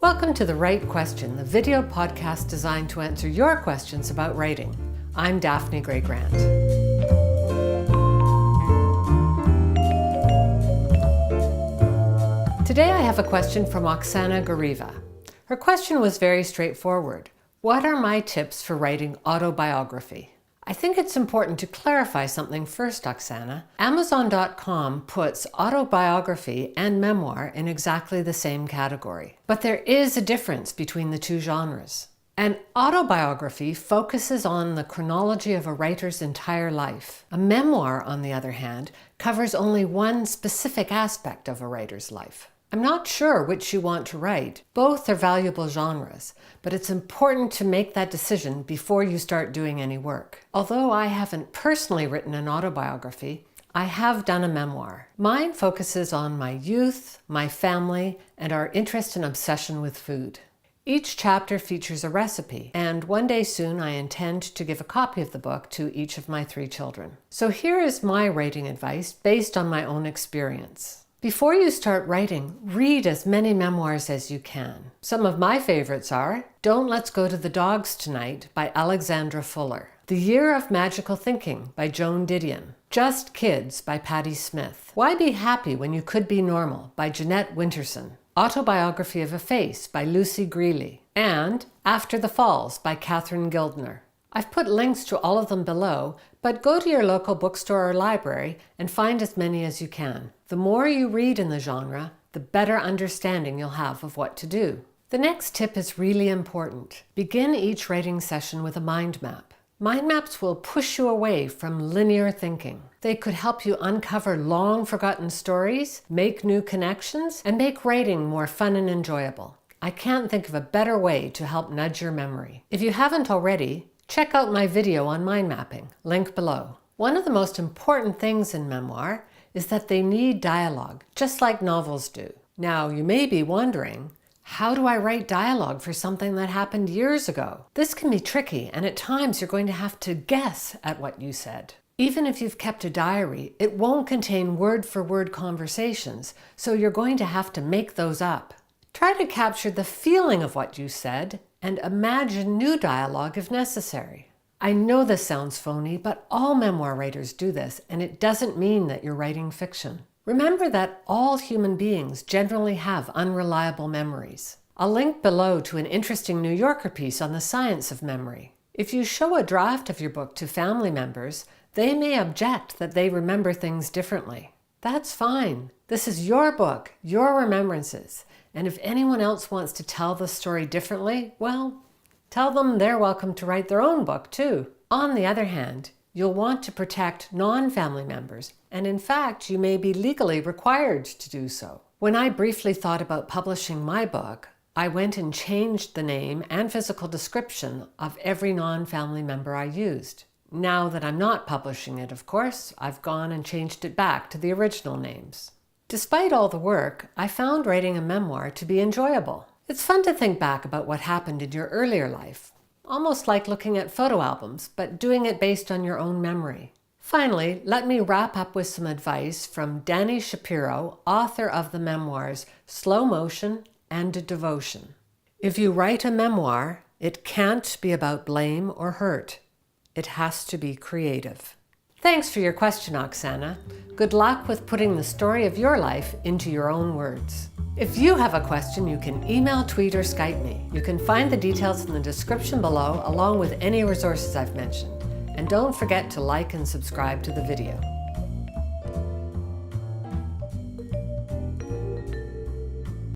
Welcome to The Right Question, the video podcast designed to answer your questions about writing. I'm Daphne Gray-Gran. Today I have a question from Oksana Goriva. Her question was very straightforward. What are my tips for writing autobiography? I think it's important to clarify something first, Oksana. Amazon.com puts autobiography and memoir in exactly the same category. But there is a difference between the two genres. An autobiography focuses on the chronology of a writer's entire life. A memoir, on the other hand, covers only one specific aspect of a writer's life. I'm not sure which you want to write. Both are valuable genres, but it's important to make that decision before you start doing any work. Although I haven't personally written an autobiography, I have done a memoir. Mine focuses on my youth, my family, and our interest and obsession with food. Each chapter features a recipe, and one day soon I intend to give a copy of the book to each of my 3 children. So here is my writing advice based on my own experience. Before you start writing, read as many memoirs as you can. Some of my favorites are Don't Let's Go to the Dogs Tonight by Alexandra Fuller, The Year of Magical Thinking by Joan Didion, Just Kids by Patti Smith, Why Be Happy When You Could Be Normal by Jeanette Winterson, Autobiography of a Face by Lucy Grealy, and After the Falls by Gildiner. I've put links to all of them below, but go to your local bookstore or library and find as many as you can. The more you read in the genre, the better understanding you'll have of what to do. The next tip is really important. Begin each writing session with a mind map. Mind maps will push you away from linear thinking. They could help you uncover long forgotten stories, make new connections, and make writing more fun and enjoyable. I can't think of a better way to help nudge your memory. If you haven't already, check out my video on mind mapping, link below. One of the most important things in memoir is that they need dialogue, just like novels do. Now, you may be wondering, how do I write dialogue for something that happened years ago? This can be tricky, and at times you're going to have to guess at what you said. Even if you've kept a diary, it won't contain word-for-word conversations, so you're going to have to make those up. Try to capture the feeling of what you said and imagine new dialogue if necessary. I know this sounds phony, but all memoir writers do this, and it doesn't mean that you're writing fiction. Remember that all human beings generally have unreliable memories. I'll link below to an interesting New Yorker piece on the science of memory. If you show a draft of your book to family members, they may object that they remember things differently. That's fine. This is your book, your remembrances. And if anyone else wants to tell the story differently, well, tell them they're welcome to write their own book too. On the other hand, you'll want to protect non-family members, and in fact, you may be legally required to do so. When I briefly thought about publishing my book, I went and changed the name and physical description of every non-family member I used. Now that I'm not publishing it, of course, I've gone and changed it back to the original names. Despite all the work, I found writing a memoir to be enjoyable. It's fun to think back about what happened in your earlier life, almost like looking at photo albums, but doing it based on your own memory. Finally, let me wrap up with some advice from Dani Shapiro, author of the memoirs Slow Motion and Devotion. If you write a memoir, it can't be about blame or hurt. It has to be creative. Thanks for your question, Oksana. Good luck with putting the story of your life into your own words. If you have a question, you can email, tweet, or Skype me. You can find the details in the description below, along with any resources I've mentioned. And don't forget to like and subscribe to the video.